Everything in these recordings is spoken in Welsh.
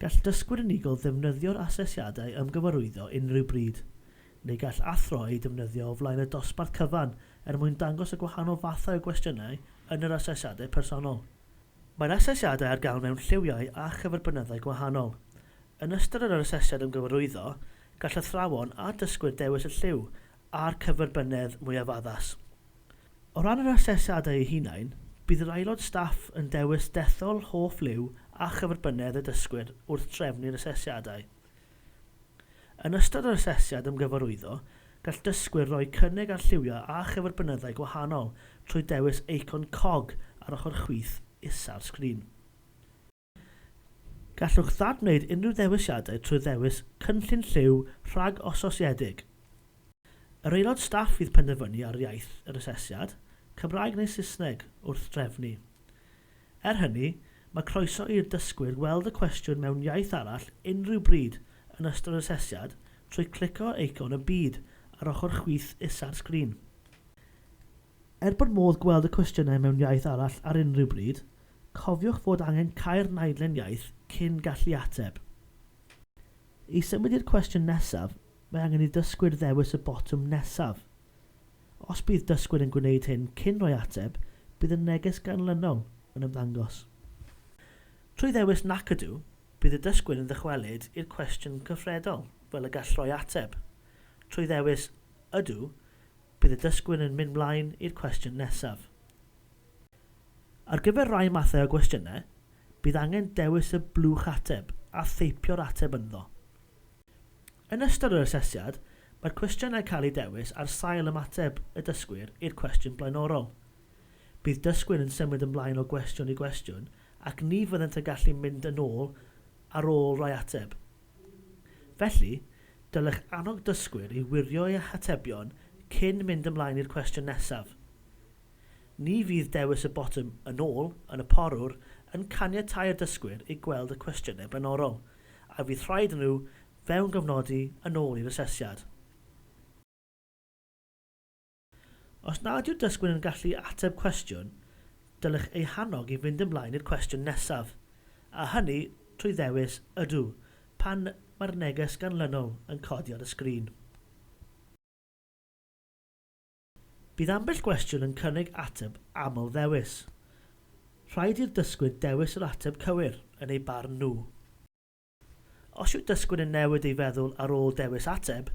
Gall dysgwyr unigol ddefnyddio'r asesiadau ymgyfarwyddo unrhyw bryd, neu gall athro ei defnyddio o flaen y dosbarth cyfan mwyn dangos y gwahanol fathau o gwestiynau yn yr asesiadau personol. Mae'r asesiadau ar gael mewn lliwiau a chyferbynyddau gwahanol. Yn ystod yr asesiad ymgyfarwyddo, gall athrawon a dysgwyr dewis y lliw a'r cyferbynydd mwyaf addas. O ran yr asesiadau eu hunain, bydd yr aelod staff yn dewis dethol hoff liw a chyferbynydd y dysgwyr wrth trefnu'r asesiadau. Yn ystod yr asesiad ymgyfarwyddo, gall dysgwyr roi cynnig ar lliwiau a chyferbynyddau gwahanol trwy dewis eicon cog ar ochr chwith isa'r sgrin. Gallwch ddadwneud unrhyw ddewisiadau trwy ddewis cynllun lliw rhag ososiedig. Yr aelod staff fydd penderfynu ar iaith yr asesiad, Cymraeg neu Saesneg wrth drefnu. Hynny, mae croeso i'r dysgwyr weld y cwestiwn mewn iaith arall unrhyw bryd yn ystod yr asesiad trwy clicio eicon y byd ar ochr chwith isa'r sgrin. Bod modd gweld y cwestiynau mewn iaith arall ar unrhyw bryd, cofiwch fod angen cau'r naidlen iaith cyn gallu ateb. I symud i'r cwestiwn nesaf, mae angen i dysgwyr ddewis y botwm nesaf. Os bydd dysgwyr yn gwneud hyn cyn rhoi ateb, bydd y neges ganlynol yn ymddangos. Trwy ddewis nac ydw, bydd y dysgwyr yn ddychwelyd i'r cwestiwn gyffredol, fel y gall rhoi ateb. Trwy ddewis ydw, bydd y dysgwyr yn mynd mlaen i'r cwestiwn nesaf. Ar gyfer rai mathau o gwestiynau, bydd angen dewis y blwch ateb a theipio'r ateb ynddo. Yn ystod yr asesiad, mae'r cwestiynau cael eu dewis ar sail ymateb y dysgwyr i'r cwestiwn blaenorol. Bydd dysgwyr yn symud ymlaen o gwestiwn i gwestiwn ac ni fyddant yn gallu mynd yn ôl ar ôl rhoi ateb. Felly, dylech annog dysgwyr i wirio eu atebion cyn mynd ymlaen i'r cwestiwn nesaf. Ni fydd dewis y botwm yn ôl yn y porwr yn caniatáu'r dysgwyr i gweld y cwestiynau blaenorol, a fydd rhaid nhw fewn gofnodi yn ôl i'r asesiad. Os nad yw'r dysgwyr yn gallu ateb cwestiwn, dylech ei hannog i fynd ymlaen i'r cwestiwn nesaf, a hynny trwy ddewis ydw pan mae'r neges ganlynol yn codi ar y sgrin. Bydd ambell gwestiwn yn cynnig ateb aml ddewis. Rhaid i'r dysgwyr dewis yr ateb cywir yn ei barn nhw. Os yw dysgwyr yn newid ei feddwl ar ôl dewis ateb,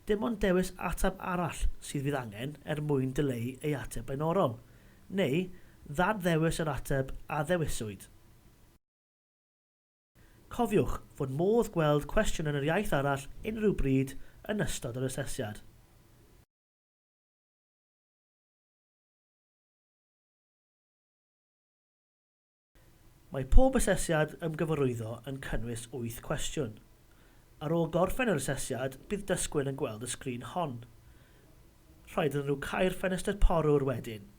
dim ond dewis ateb arall sydd fydd angen mwyn dileu ei ateb blaenorol, neu ddad-ddewis yr ateb a ddewiswyd. Cofiwch fod modd gweld cwestiwn yn yr iaith arall unrhyw bryd yn ystod yr asesiad. Mae pob asesiad ymgyfarwyddo yn cynnwys 8 cwestiwn. Ar ôl gorffen yr asesiad, bydd dysgwyr yn gweld y sgrin hon. Rhaid iddyn nhw cau'r ffenestr porwr wedyn